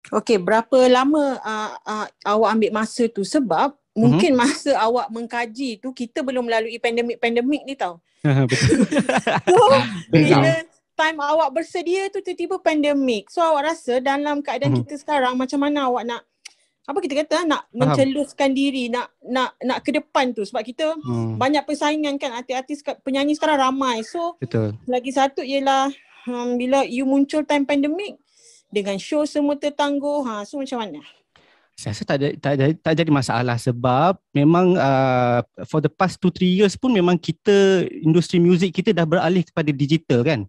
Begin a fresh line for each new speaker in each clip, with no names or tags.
Okey, berapa lama awak ambil masa tu? Sebab mungkin masa awak mengkaji tu kita belum melalui pandemik ni tau.
Betul.
So,
Betul.
bila time awak bersedia tu tiba-tiba pandemik. So, awak rasa dalam keadaan kita sekarang macam mana awak nak, apa kita kata, nak menceluskan diri, nak ke depan tu. Sebab kita banyak persaingan kan, artis-artis penyanyi sekarang ramai. So,
Betul.
lagi satu ialah bila you muncul time pandemik, dengan show semua tertangguh, so macam mana?
Saya rasa tak jadi masalah sebab memang for the past 2-3 years pun memang kita, industri muzik kita dah beralih kepada digital kan.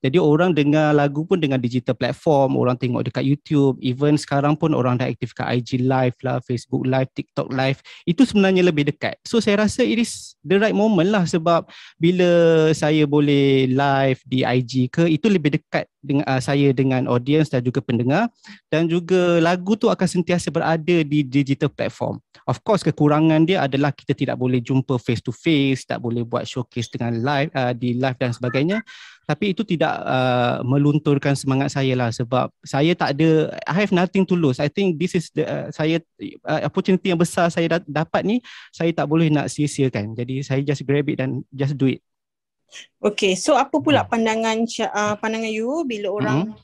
Jadi orang dengar lagu pun dengan digital platform, orang tengok dekat YouTube, even sekarang pun orang dah aktif kat IG Live lah, Facebook Live, TikTok Live. Itu sebenarnya lebih dekat. So saya rasa it is the right moment lah sebab bila saya boleh live di IG ke, itu lebih dekat dengan saya dengan audience dan juga pendengar, dan juga lagu tu akan sentiasa berada di digital platform. Of course kekurangan dia adalah kita tidak boleh jumpa face to face, tak boleh buat showcase dengan live di live dan sebagainya. Tapi itu tidak melunturkan semangat saya lah sebab saya tak ada, I have nothing to lose. I think this is the opportunity yang besar saya dapat ni, saya tak boleh nak sia-siakan. Jadi saya just grab it dan just do it.
Okay, so apa pula pandangan you bila orang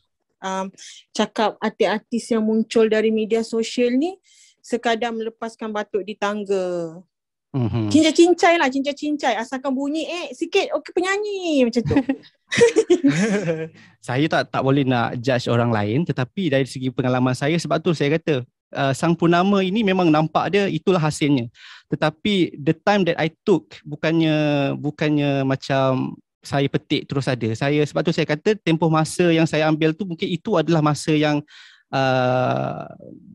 cakap artis-artis yang muncul dari media sosial ni sekadar melepaskan batuk di tangga? Cincai, asalkan bunyi sikit, okey penyanyi macam tu.
Saya tak boleh nak judge orang lain, tetapi dari segi pengalaman saya, sebab tu saya kata Sang Purnama ini memang nampak dia itulah hasilnya. Tetapi the time that I took bukannya macam saya petik terus ada. Sebab tu saya kata tempoh masa yang saya ambil tu mungkin itu adalah masa yang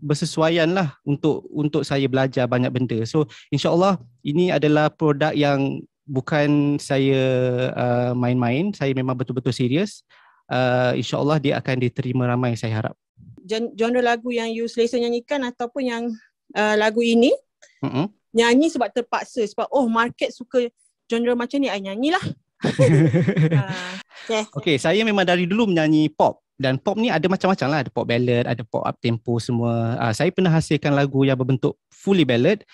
bersesuaian lah untuk saya belajar banyak benda. So insyaAllah ini adalah produk yang bukan saya main-main, saya memang betul-betul serius. InsyaAllah dia akan diterima ramai, saya harap.
Genre lagu yang you selesa nyanyikan ataupun yang lagu ini nyanyi sebab terpaksa, sebab market suka genre macam ni, I nyanyilah.
Okay, saya memang dari dulu menyanyi pop. Dan pop ni ada macam-macam lah. Ada pop ballad, ada pop up tempo semua. Saya pernah hasilkan lagu yang berbentuk fully ballad.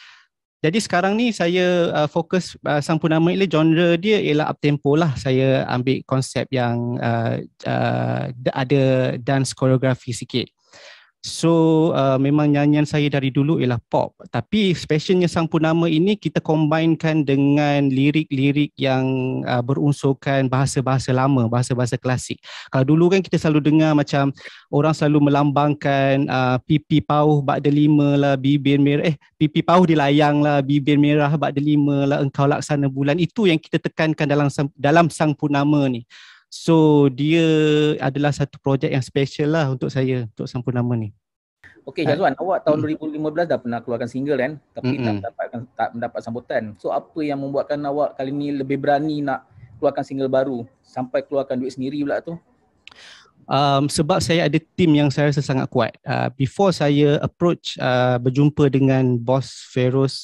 Jadi sekarang ni saya fokus Sang Purnama ini, genre dia ialah up tempo lah. Saya ambil konsep yang ada dance koreografi sikit. So memang nyanyian saya dari dulu ialah pop, tapi specialnya Sang Purnama ini kita combinekan dengan lirik-lirik yang berunsurkan bahasa-bahasa lama, bahasa-bahasa klasik. Kalau dulu kan kita selalu dengar macam orang selalu melambangkan pipi pauh bak delima lah, bibir merah, pipi pauh dilayang lah, bibir merah bak delima lah, engkau laksana bulan. Itu yang kita tekankan dalam Sang Purnama ni. So dia adalah satu projek yang special lah untuk saya, untuk Sang Purnama ni.
Okey Jazwan, awak tahun 2015 dah pernah keluarkan single kan, tapi tak mendapat sambutan. So apa yang membuatkan awak kali ni lebih berani nak keluarkan single baru sampai keluarkan duit sendiri pula tu?
Sebab saya ada tim yang saya rasa sangat kuat. Before saya approach berjumpa dengan Bos Feroz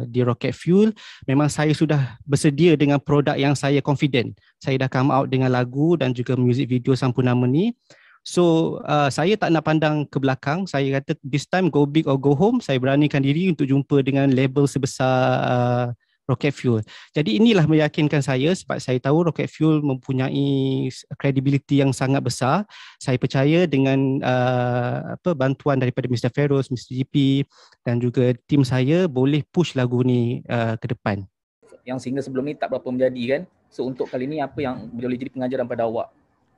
di Rocket Fuel, memang saya sudah bersedia dengan produk yang saya confident. Saya dah come out dengan lagu dan juga music video Sang Purnama ni. So saya tak nak pandang ke belakang. Saya kata this time go big or go home. Saya beranikan diri untuk jumpa dengan label sebesar Rocket Fuel. Jadi inilah meyakinkan saya sebab saya tahu Rocket Fuel mempunyai credibility yang sangat besar. Saya percaya dengan bantuan daripada Mr. Feroz, Mr. GP dan juga tim saya boleh push lagu ni ke depan.
Yang single sebelum ni tak berapa menjadi kan? So untuk kali ni apa yang boleh jadi pengajaran pada awak?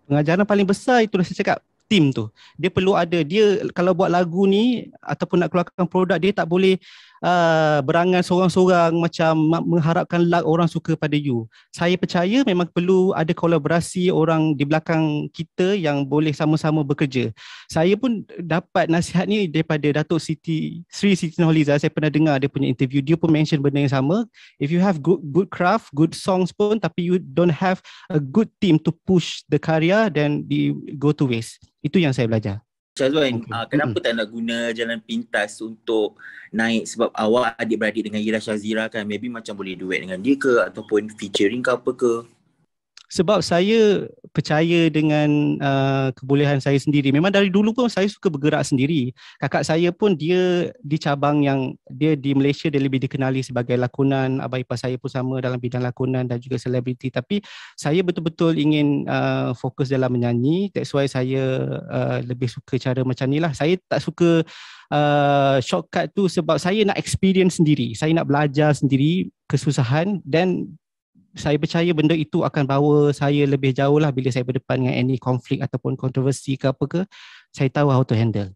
Pengajaran paling besar itu saya cakap, tim tu. Dia perlu ada, dia kalau buat lagu ni ataupun nak keluarkan produk, dia tak boleh berangan seorang-seorang macam mengharapkan orang suka pada you. Saya percaya memang perlu ada kolaborasi orang di belakang kita yang boleh sama-sama bekerja. Saya pun dapat nasihat ni daripada Datuk Sri Siti Nurhaliza. Saya pernah dengar dia punya interview, dia pun mention benda yang sama. If you have good craft, good songs pun, tapi you don't have a good team to push the karya, then you go to waste. Itu yang saya belajar.
Syazwan, kenapa tak nak guna jalan pintas untuk naik? Sebab awak adik-beradik dengan Ira Shazira kan, maybe macam boleh duet dengan dia ke ataupun featuring ke apa ke?
Sebab saya percaya dengan kebolehan saya sendiri. Memang dari dulu pun saya suka bergerak sendiri. Kakak saya pun dia di cabang yang dia di Malaysia dia lebih dikenali sebagai lakonan. Abang ipar saya pun sama dalam bidang lakonan dan juga selebriti. Tapi saya betul-betul ingin fokus dalam menyanyi. That's why saya lebih suka cara macam ni lah. Saya tak suka shortcut tu sebab saya nak experience sendiri. Saya nak belajar sendiri kesusahan dan saya percaya benda itu akan bawa saya lebih jauh lah bila saya berdepan dengan any konflik ataupun kontroversi ke apa ke, saya tahu how to handle.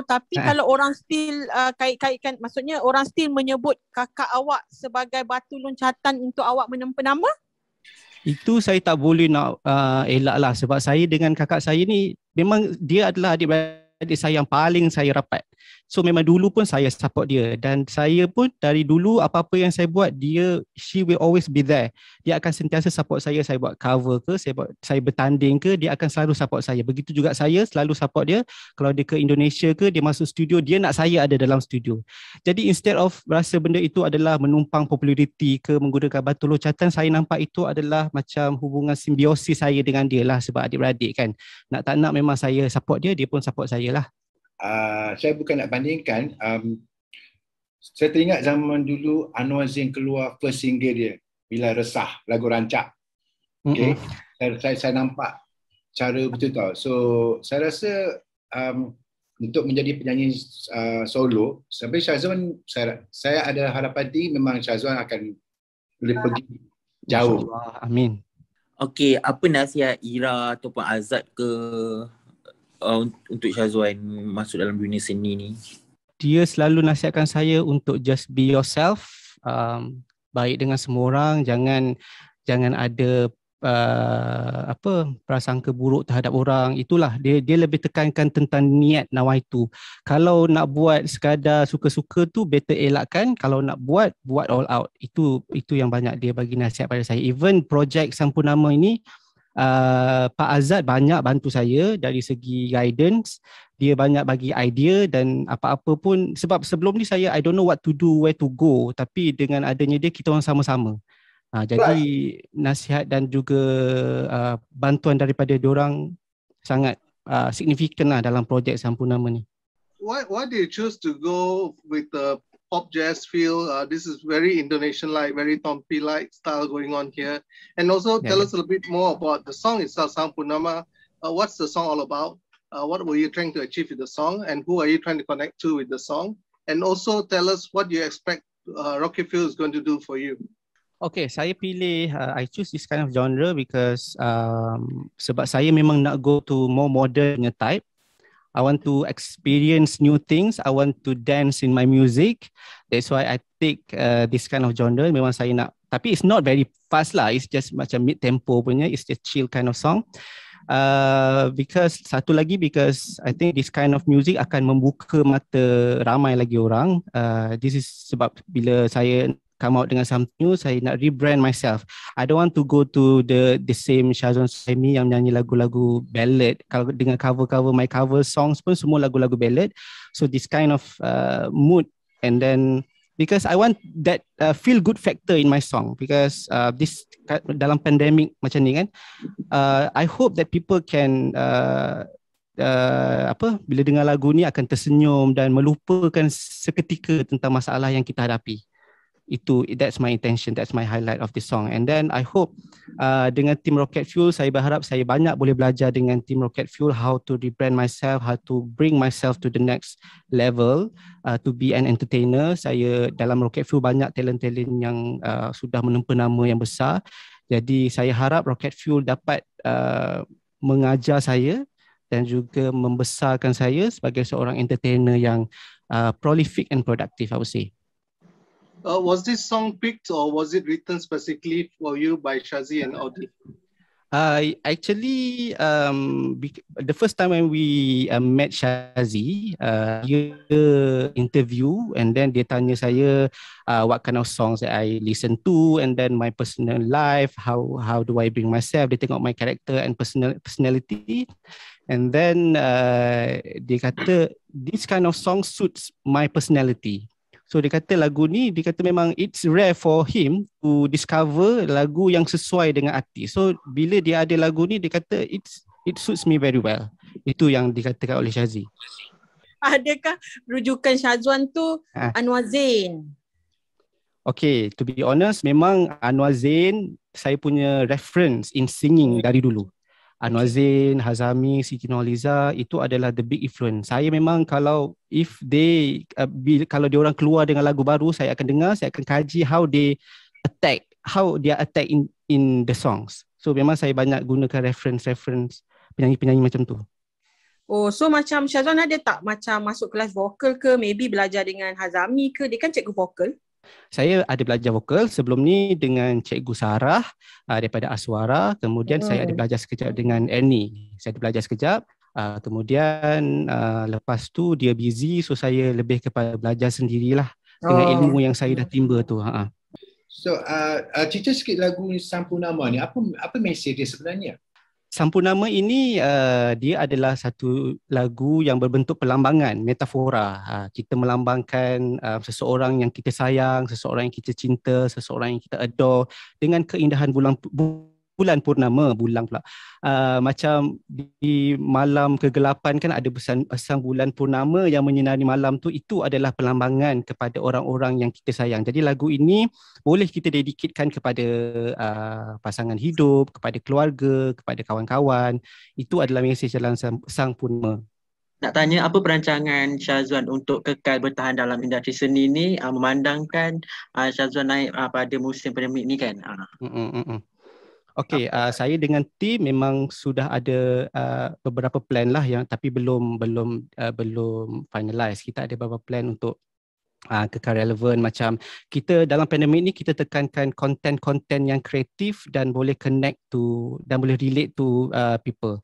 Tapi kalau orang still kait-kaitkan, maksudnya orang still menyebut kakak awak sebagai batu loncatan untuk awak menempa nama?
Itu saya tak boleh nak elak lah sebab saya dengan kakak saya ni memang dia adalah adik-beradik saya yang paling saya rapat. So memang dulu pun saya support dia dan saya pun dari dulu apa-apa yang saya buat she will always be there. Dia akan sentiasa support saya buat cover ke, saya bertanding ke, dia akan selalu support saya. Begitu juga saya selalu support dia. Kalau dia ke Indonesia ke, dia masuk studio, dia nak saya ada dalam studio. Jadi instead of rasa benda itu adalah menumpang populariti ke menggunakan batu loncatan, saya nampak itu adalah macam hubungan simbiosis saya dengan dia lah sebab adik-beradik kan. Nak tak nak memang saya support dia, dia pun support saya lah.
Saya bukan nak bandingkan. Saya teringat zaman dulu Anwar Zain keluar first single dia, Bila Resah, lagu rancak. Okay. Saya nampak cara betul tau. So saya rasa untuk menjadi penyanyi solo, sampai Syazwan, saya ada harapan tinggi memang Syazwan akan boleh pergi jauh.
Amin.
Okey, apa nasihat Ira ataupun Azad ke untuk Syazwan masuk dalam dunia seni ni?
Dia selalu nasihatkan saya untuk just be yourself, baik dengan semua orang, jangan ada prasangka buruk terhadap orang. Itulah dia lebih tekankan tentang niat nawaitu. Kalau nak buat sekadar suka-suka tu better elakkan, kalau nak buat all out. Itu yang banyak dia bagi nasihat pada saya. Even projek Sampurnama ini Pak Azad banyak bantu saya dari segi guidance. Dia banyak bagi idea dan apa-apa pun, sebab sebelum ni saya I don't know what to do, where to go, tapi dengan adanya dia kita orang sama-sama. Jadi nasihat dan juga bantuan daripada diorang sangat signifikan lah dalam projek Sampurnama ni.
Why do you choose to go with the pop jazz feel? This is very Indonesian-like, very Tompi-like style going on here. And also tell us a little bit more about the song itself, Sampurnama. What's the song all about? What were you trying to achieve with the song? And who are you trying to connect to with the song? And also tell us what you expect Rocket Fuel is going to do for you.
Okay, saya pilih, I choose this kind of genre because sebab saya memang nak go to more modern type. I want to experience new things. I want to dance in my music. That's why I take this kind of genre. Memang saya nak, tapi it's not very fast lah. It's just macam mid tempo punya. It's just chill kind of song. Because I think this kind of music akan membuka mata ramai lagi orang. This is sebab bila saya come out dengan something new, saya nak rebrand myself. I don't want to go to the same Syazwan Suhaimi yang menyanyi lagu-lagu ballad. Kalau dengan cover my cover songs pun semua lagu-lagu ballad. So this kind of mood, and then because I want that feel good factor in my song, because this dalam pandemic macam ni kan, I hope that people can bila dengar lagu ni akan tersenyum dan melupakan seketika tentang masalah yang kita hadapi. That's my intention, that's my highlight of this song. And then I hope dengan Team Rocket Fuel, saya berharap saya banyak boleh belajar dengan Team Rocket Fuel how to rebrand myself, how to bring myself to the next level, to be an entertainer. Saya dalam Rocket Fuel banyak talent-talent yang sudah menempa nama yang besar. Jadi saya harap Rocket Fuel dapat mengajar saya dan juga membesarkan saya sebagai seorang entertainer yang prolific and productive, I would say.
Was this song picked or was it written specifically for you by Shazi and Audi?
Actually, the first time when we met Shazi, dia interview and then dia tanya saya what kind of songs that I listen to, and then my personal life, how do I bring myself. Dia tengok my character and personality, and then dia kata this kind of song suits my personality. So dia kata lagu ni, dia kata memang it's rare for him to discover lagu yang sesuai dengan artis. So bila dia ada lagu ni, dia kata it suits me very well. Itu yang dikatakan oleh Shazzy.
Adakah rujukan Syazwan tu Anwar Zain?
Okay, to be honest, memang Anwar Zain saya punya reference in singing dari dulu. Anwar Zain, Hazami, Siti Nurhaliza, itu adalah the big influence. Saya memang kalau kalau dia orang keluar dengan lagu baru, saya akan dengar, saya akan kaji how they attack in the songs. So memang saya banyak gunakan reference penyanyi-penyanyi macam tu.
Oh, so macam Syazwan ada tak macam masuk kelas vokal ke, maybe belajar dengan Hazami ke? Dia kan cikgu vokal.
Saya ada belajar vokal sebelum ni dengan Cikgu Sarah daripada Aswara. Kemudian saya ada belajar sekejap dengan Annie. Saya ada belajar sekejap. Kemudian lepas tu dia busy, so saya lebih kepada belajar sendirilah dengan ilmu yang saya dah timba tu.
So cerita sikit lagu Sampurnama ni, apa mesej dia sebenarnya?
Sampurnama ini dia adalah satu lagu yang berbentuk perlambangan, metafora. Kita melambangkan seseorang yang kita sayang, seseorang yang kita cinta, seseorang yang kita adore dengan keindahan bulan purnama, bulan pula. Macam di malam kegelapan kan ada sang bulan purnama yang menyinari malam tu, itu adalah perlambangan kepada orang-orang yang kita sayang. Jadi lagu ini boleh kita dedikatkan kepada pasangan hidup, kepada keluarga, kepada kawan-kawan. Itu adalah mesej dalam sang purnama.
Nak tanya, apa perancangan Syazwan untuk kekal bertahan dalam industri seni ni, memandangkan Syazwan naik pada musim pandemik ni kan?
Okey, saya dengan tim memang sudah ada beberapa plan lah yang tapi belum finalize. Kita ada beberapa plan untuk kekal relevan. Macam kita dalam pandemik ni kita tekankan konten-konten yang kreatif dan boleh connect to dan boleh relate to people.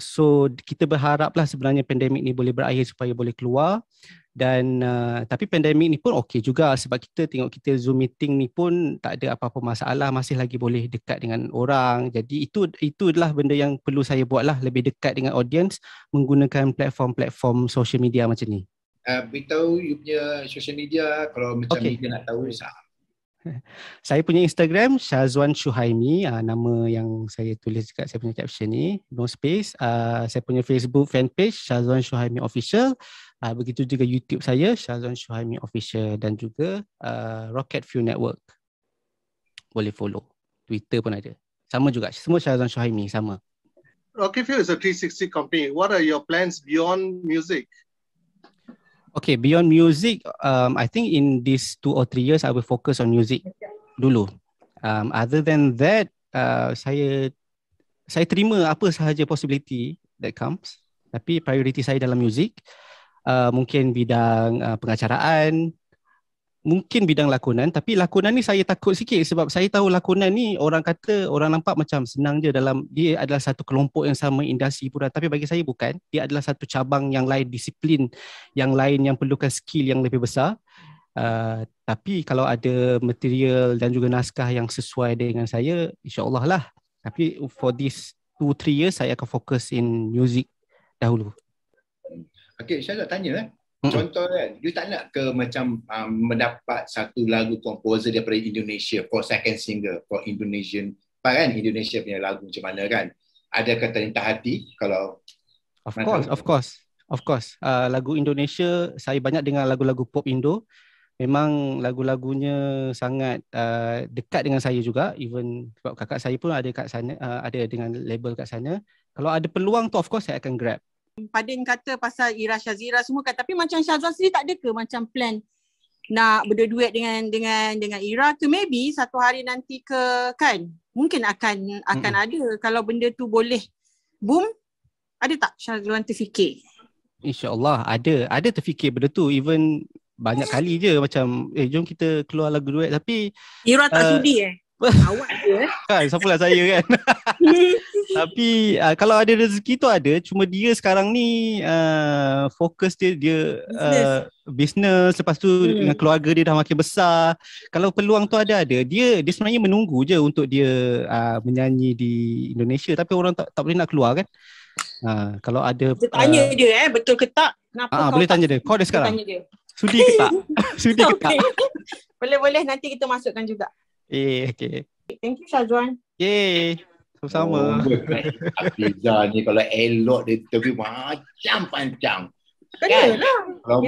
So kita berharaplah sebenarnya pandemik ni boleh berakhir supaya boleh keluar. Dan tapi pandemik ni pun okey juga sebab kita tengok kita Zoom meeting ni pun tak ada apa-apa masalah, masih lagi boleh dekat dengan orang. Jadi itu adalah benda yang perlu saya buatlah, lebih dekat dengan audience menggunakan platform social media macam ni.
Beritahu you punya social media kalau macam media nak tahu.
Saya punya Instagram Syazwan Syuhaimi, nama yang saya tulis dekat saya punya caption ni, no space. Saya punya Facebook fanpage Syazwan Syuhaimi Official. Begitu juga YouTube saya Syazwan Syuhaimi Official dan juga Rocket Fuel Network. Boleh follow. Twitter pun ada. Sama juga. Semua Syazwan Syuhaimi sama.
Rocket Fuel is a 360 company. What are your plans beyond music?
Okay, beyond music, I think in these 2 or 3 years I will focus on music dulu. Other than that, saya terima apa sahaja possibility that comes. Tapi priority saya dalam music. Mungkin bidang pengacaraan, mungkin bidang lakonan, tapi lakonan ni saya takut sikit sebab saya tahu lakonan ni orang nampak macam senang je, dalam dia adalah satu kelompok yang sama industri pula, tapi bagi saya bukan. Dia adalah satu cabang yang lain, disiplin yang lain yang perlukan skill yang lebih besar. Tapi kalau ada material dan juga naskah yang sesuai dengan saya, insya-Allah lah. Tapi for this 2-3 years saya akan fokus in music dahulu.
Okay, saya nak tanya contoh kan, you tak nak ke macam mendapat satu lagu komposer daripada Indonesia for second single for Indonesian, kan Indonesia punya lagu macam mana kan? Adakah terintah hati kalau
Of course. Lagu Indonesia, saya banyak dengar lagu-lagu pop Indo. Memang lagu-lagunya sangat dekat dengan saya juga. Even sebab kakak saya pun ada kat sana, ada dengan label kat sana. Kalau ada peluang tu of course saya akan grab.
Padin kata pasal Ira Shazira semua kan, tapi macam Syazwan sendiri tak ada ke macam plan nak berduet dengan Ira ke? Maybe satu hari nanti ke kan? Mungkin akan ada kalau benda tu boleh boom. Ada tak Syazwan terfikir?
InsyaAllah ada terfikir benda tu. Even banyak kali je macam jom kita keluar lagu duet, tapi
Ira tak sudi awak je
kan, siapalah saya kan. Tapi kalau ada rezeki tu ada, cuma dia sekarang ni fokus dia business, lepas tu dengan keluarga dia dah makin besar. Kalau peluang tu ada, dia sebenarnya menunggu je untuk dia menyanyi di Indonesia, tapi orang tak boleh nak keluar kan. Kalau ada
tanya dia betul ke tak, kenapa kau
boleh tanya dia, call dia sekarang. Sudi ke tak? Sudi ke tak?
Boleh nanti kita masukkan juga.
Okay.
Thank you Syazwan.
Sama-sama.
Hafiza ni kalau elok dia interview macam pancang.
Kenalah.
Kalau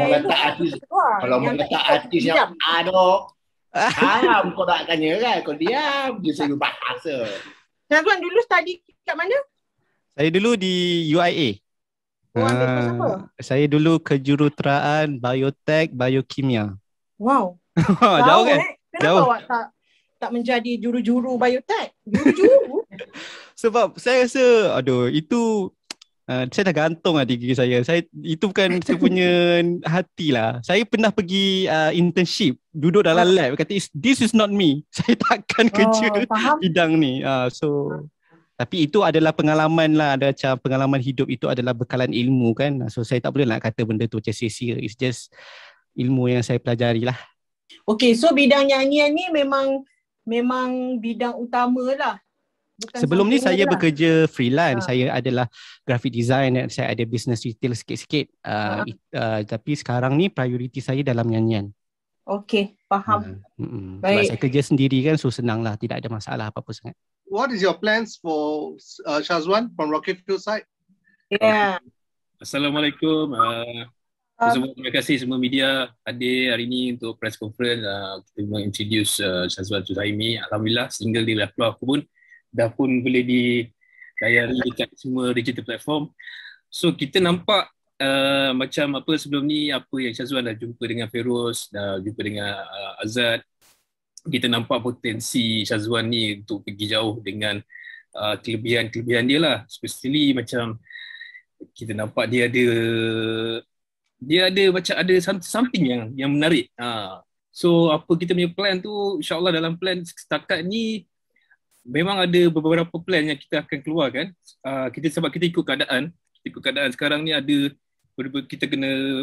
mau kata artis yang aduh. Haram kau nak tanya kan. Kau diam je saya bahasa.
Syazwan dulu study kat mana?
Saya dulu di UIA.
Ambil course apa?
Saya dulu kejuruteraan biotek, biokimia.
Wow.
Jauh kan?
Kenapa awak tak menjadi juru-juru biotek? Juru-juru?
Sebab saya rasa, itu saya dah gantung lah degree saya. Itu bukan saya punya hati lah. Saya pernah pergi internship, duduk dalam lab, kata this is not me. Saya takkan kerja bidang ni. Tapi itu adalah pengalaman lah, ada macam pengalaman hidup itu adalah bekalan ilmu kan. So saya tak boleh nak kata benda tu macam sia-sia. It's just ilmu yang saya pelajari lah.
Okay, so bidang nyanyian ni memang bidang utama lah. Bukan
sebelum ni saya
lah.
bekerja freelance. Saya adalah graphic design dan saya ada business retail sikit-sikit. Tapi sekarang ni prioriti saya dalam nyanyian.
Okay, faham.
Sebab saya kerja sendiri kan, so senang lah. Tidak ada masalah apa-apa sangat.
What is your plans for Syazwan from Rocket Fuel side?
Yeah.
Assalamualaikum. Terima kasih semua media hadir hari ini untuk press conference. Kita mengintroduce Syazwan Suhaimi. Alhamdulillah single dia dah keluar dah pun boleh dilayari dekat semua digital platform. So kita nampak macam apa sebelum ni, apa yang Syazwan dah jumpa dengan Feroz, dah jumpa dengan Azad. Kita nampak potensi Syazwan ni untuk pergi jauh dengan kelebihan-kelebihan dia lah. Especially macam kita nampak dia ada macam ada something yang menarik. So apa kita punya plan tu, insyaAllah dalam plan setakat ni memang ada beberapa plan yang kita akan keluarkan. Sebab kita ikut keadaan sekarang ni ada, kita kena,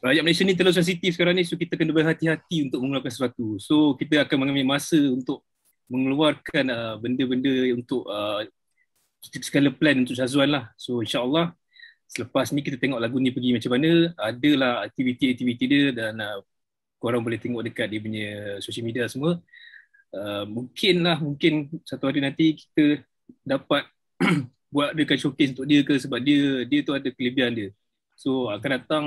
rakyat Malaysia ni terlalu sensitif sekarang ni, so kita kena berhati-hati untuk mengeluarkan sesuatu. So kita akan mengambil masa untuk mengeluarkan benda-benda untuk segala plan untuk Syazwan lah. So insyaAllah selepas ni kita tengok lagu ni pergi macam mana, adalah aktiviti-aktiviti dia dan korang boleh tengok dekat dia punya social media semua. Mungkin satu hari nanti kita dapat buat dekat showcase untuk dia ke, sebab dia tu ada kelebihan dia. So akan datang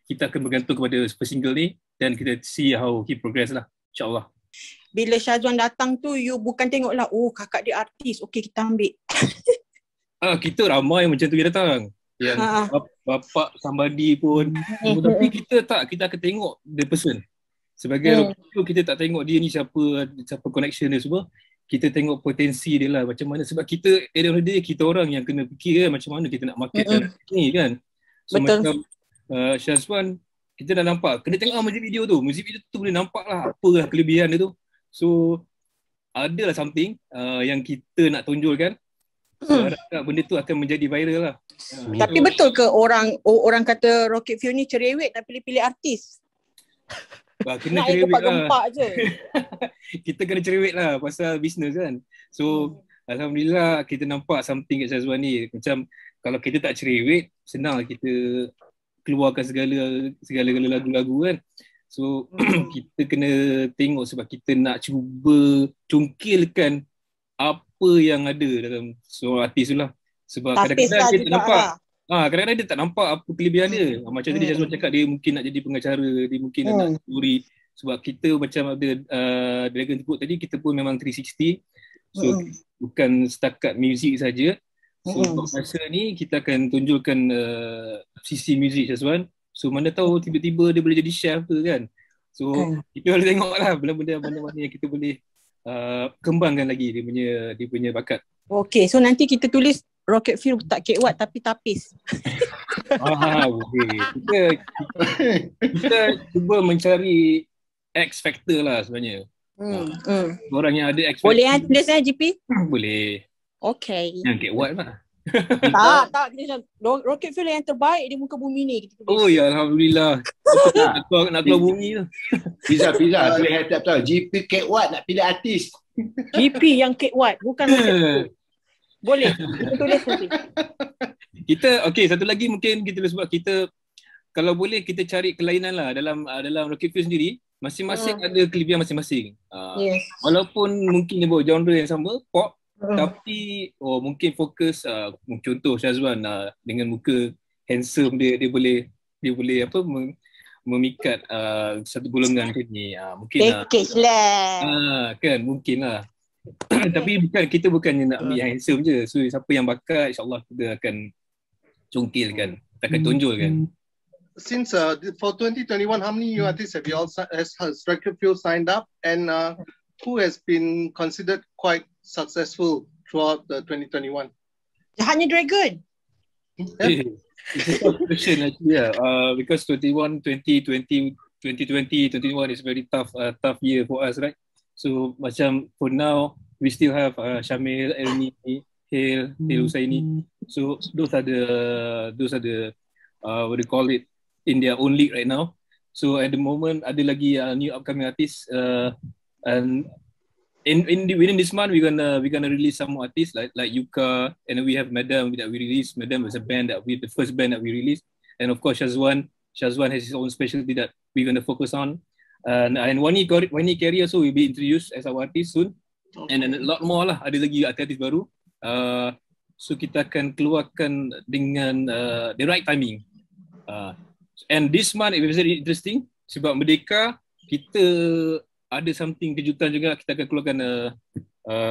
kita akan bergantung kepada first single ni dan kita see how he progress lah, insyaAllah.
Bila Syazwan datang tu, you bukan tengoklah, kakak dia artis, okay kita ambil.
Kita ramai macam tu yang datang. Yang bapak somebody pun. Tapi kita akan tengok the person. Sebagai tu kita tak tengok dia ni siapa connection dia semua. Kita tengok potensi dia lah macam mana. Sebab kita, at the end of the day, kita orang yang kena fikir macam mana kita nak marketkan ni kan. So betul. Macam Syazwan, kita dah nampak, kena tengok music video tu boleh nampak lah apa lah kelebihan dia tu. So adalah something yang kita nak tonjolkan. So harap benda tu akan menjadi viral lah.
Tapi betul ke orang kata Rocket Fuel ni cerewet tak pilih-pilih artis?
Kena
nak
cerewet
gempak je.
Kita kena cerewet lah pasal bisnes kan. So alhamdulillah kita nampak something kat Syazwan ni. Macam kalau kita tak cerewet, senang kita keluarkan segala lagu-lagu kan. So kita kena tengok sebab kita nak cuba cungkilkan apa yang ada dalam seorang artis tu lah. Sebab kadang-kadang dia tak nampak kadang-kadang dia tak nampak apa kelebihan dia. Macam tadi Syazwan cakap, dia mungkin nak jadi pengacara, dia mungkin nak story. Sebab kita macam ada Dragon sebut tadi, kita pun memang 360. So bukan setakat muzik saja. So masa ni kita akan tunjukkan sisi muzik Syazwan. So mana tahu tiba-tiba dia boleh jadi chef ke kan. So kita boleh tengok lah benda-benda yang kita boleh kembangkan lagi dia punya bakat. Okay,
so nanti kita tulis Rocket Fuel tak kek-wat tapi tapis.
Okay. Kita cuba mencari X factor lah sebenarnya. Orang yang ada X factor.
Boleh tulis GP?
Boleh.
Okay.
Yang kek-wat lah.
tak. Rocket Fuel yang terbaik di muka bumi ni.
Oh ya, alhamdulillah. Nak keluar bumi tu.
Pizza tulis hashtag tu. GP kek-wat nak pilih artis.
GP yang kek-wat bukan Rocket Fuel. Boleh, kita tulis nanti.
Satu lagi mungkin kita sebab kita kalau boleh kita cari kelainan lah dalam Rocket Fuel sendiri, masing-masing ada kelebihan masing-masing.
Yes.
Walaupun mungkin dia bawa genre yang sama, pop, tapi mungkin fokus contoh Syazwan dengan muka handsome dia boleh apa memikat satu golongan ke ni. Mungkin
package lah.
Kan mungkin lah. Tapi kita bukannya nak ambil yang handsome je. So siapa yang bakat, insyaAllah kita akan congkilkan, kita akan tonjolkan.
Since for 2021, how many new artists have you all has Rocket Fuel signed up, and who has been considered quite successful throughout the 2021?
Jahatnya Dragon.
It's a tough question actually, because 2020, 2021 is very tough year for us, right? So macam for now, we still have Syamil, Elni, Hale Husaini. So those are the what do you call it, in their own league right now. So at the moment ada lagi new upcoming artists, and within this month we're gonna release some more artists like Yuka, and we have Madam that we released. Madam is the first band that we released, and of course Shazwan has his own specialty that we're gonna focus on, and Wani Carey also will be introduced as our artist soon, and a lot more lah, ada lagi artis baru. So kita akan keluarkan dengan the right timing. And this month it was very interesting sebab Merdeka kita ada something kejutan juga. Kita akan keluarkan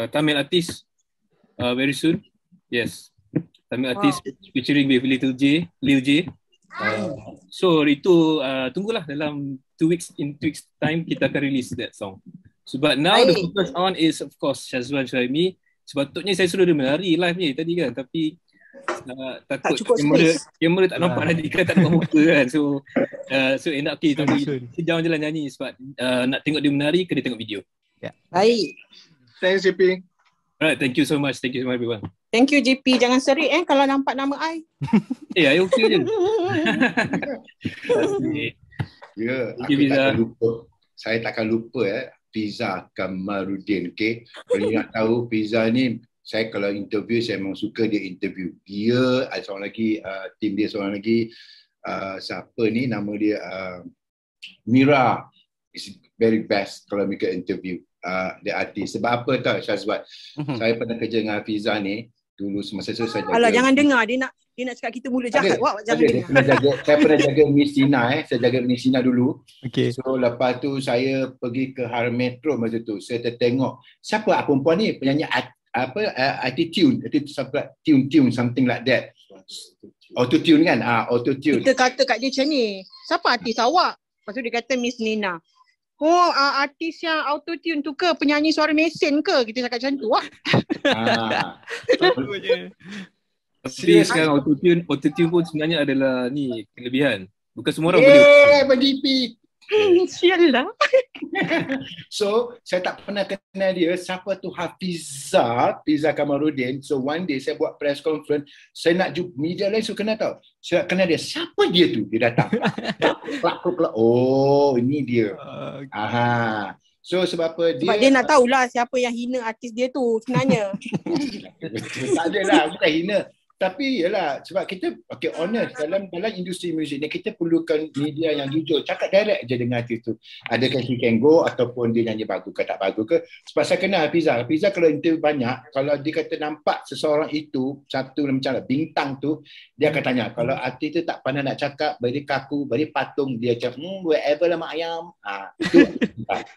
Tamil artist very soon. Yes, Tamil artist featuring with Lil J. So itu tunggulah dalam 2 weeks time kita akan release that song. Sebab now the focus on is of course Syazwan Syahimi. Sepatutnya saya suruh dia menari live ni tadi kan, tapi takut kamera tak nampak nanti kan, tak nampak muka kan, so enak tapi jangan jalan nyanyi sebab nak tengok dia menari ke dia tengok video.
Baik,
thanks JP.
Alright, thank you so much everyone.
Thank you JP, jangan serik kalau nampak nama I.
I okay je.
Saya takkan lupa Fiza Kamarudin. Okay, kalau nak tahu Fiza ni, saya kalau interview, saya memang suka dia interview. Dia, ada seorang lagi, tim dia seorang lagi, siapa ni nama dia, Mira, is very best kalau mereka interview dia artis. Sebab apa tau Syazwan, saya pernah kerja dengan Fiza ni, dulu semasa saya jaga.
Alah, jangan dengar, dia nak cakap kita mula jahat. Jangan dengar.
Saya pernah jaga Miss Tina, saya jaga Miss Tina dulu.
Okay.
So lepas tu saya pergi ke Harum Metro masa tu, saya tertengok siapa perempuan ni, penyanyi attitude something like that. Auto-tune kan? Auto-tune.
Kita kata kat dia macam ni, siapa artis awak? Lepas tu dia kata Miss Nina. Artis yang auto-tune tu ke? Penyanyi suara mesin ke? Kita cakap macam tu lah.
Tapi sekarang auto-tune pun sebenarnya adalah ni kelebihan. Bukan semua orang boleh.
Berdipi.
Sialah.
So saya tak pernah kenal dia. Siapa tu Fiza Kamarudin. So one day saya buat press conference, saya nak jumpa media lain, so kenal tau. Saya kenal dia. Siapa dia tu? Dia datang. Oh, ini dia. Aha. So sebab apa dia?
Sebab dia nak tahulah siapa yang hina artis dia tu sebenarnya.
Tak adalah, bukan hina. Tapi yalah, sebab kita honest dalam industri muzik ni, kita perlukan media yang jujur, cakap direct je dengan artis tu. Adakah he can go ataupun dia nyanyi bagus ke tak bagus ke. Sebab saya kenal Fiza kalau interview banyak, kalau dia kata nampak seseorang itu satu macam bintang tu, dia akan tanya. Kalau artis tu tak pandai nak cakap, beri kaku, beri patung, dia cakap whatever lah mak ayam. Itu.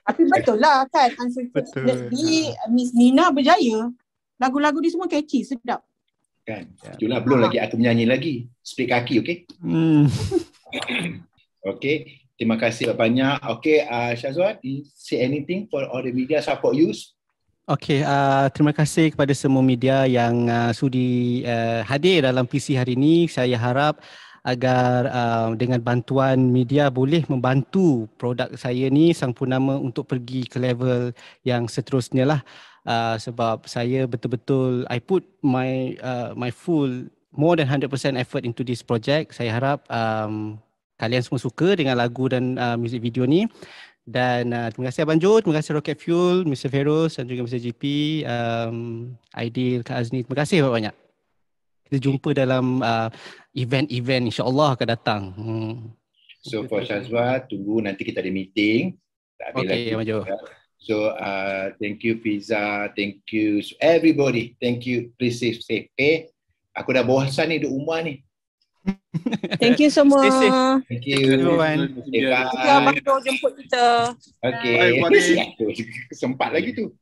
Tapi betul lah kan, unfortunately Miss Nina berjaya. Lagu-lagu dia semua catchy, sedap.
Kan. Itulah, belum lagi aku menyanyi lagi. Split kaki, okey? Okey, terima kasih banyak. Okey, Syazwan, say anything for all the media support you?
Okey, terima kasih kepada semua media yang sudi hadir dalam PC hari ini. Saya harap agar dengan bantuan media boleh membantu produk saya ni Sang Purnama untuk pergi ke level yang seterusnya lah. Sebab saya betul-betul I put my full more than 100% effort into this project. Saya harap kalian semua suka dengan lagu dan music video ni. Dan terima kasih Abang Jo, terima kasih Rocket Fuel, Mr. Feroz dan juga Mr. GP, Aidil, Kak Azni. Terima kasih banyak. kita jumpa dalam event-event insya-Allah akan datang.
So for Syazwan, tunggu nanti kita ada meeting. Tak habis lagi.
Maju.
So thank you Fiza, thank you everybody. Thank you. Please stay safe. Okay? Aku dah bosan ni duduk rumah ni.
Thank you semua.
Thank you.
Everyone.
Okay, bye.
Thank you Abang Dor jemput kita.
Okay.
Bye, buddy.
Sempat lagi tu.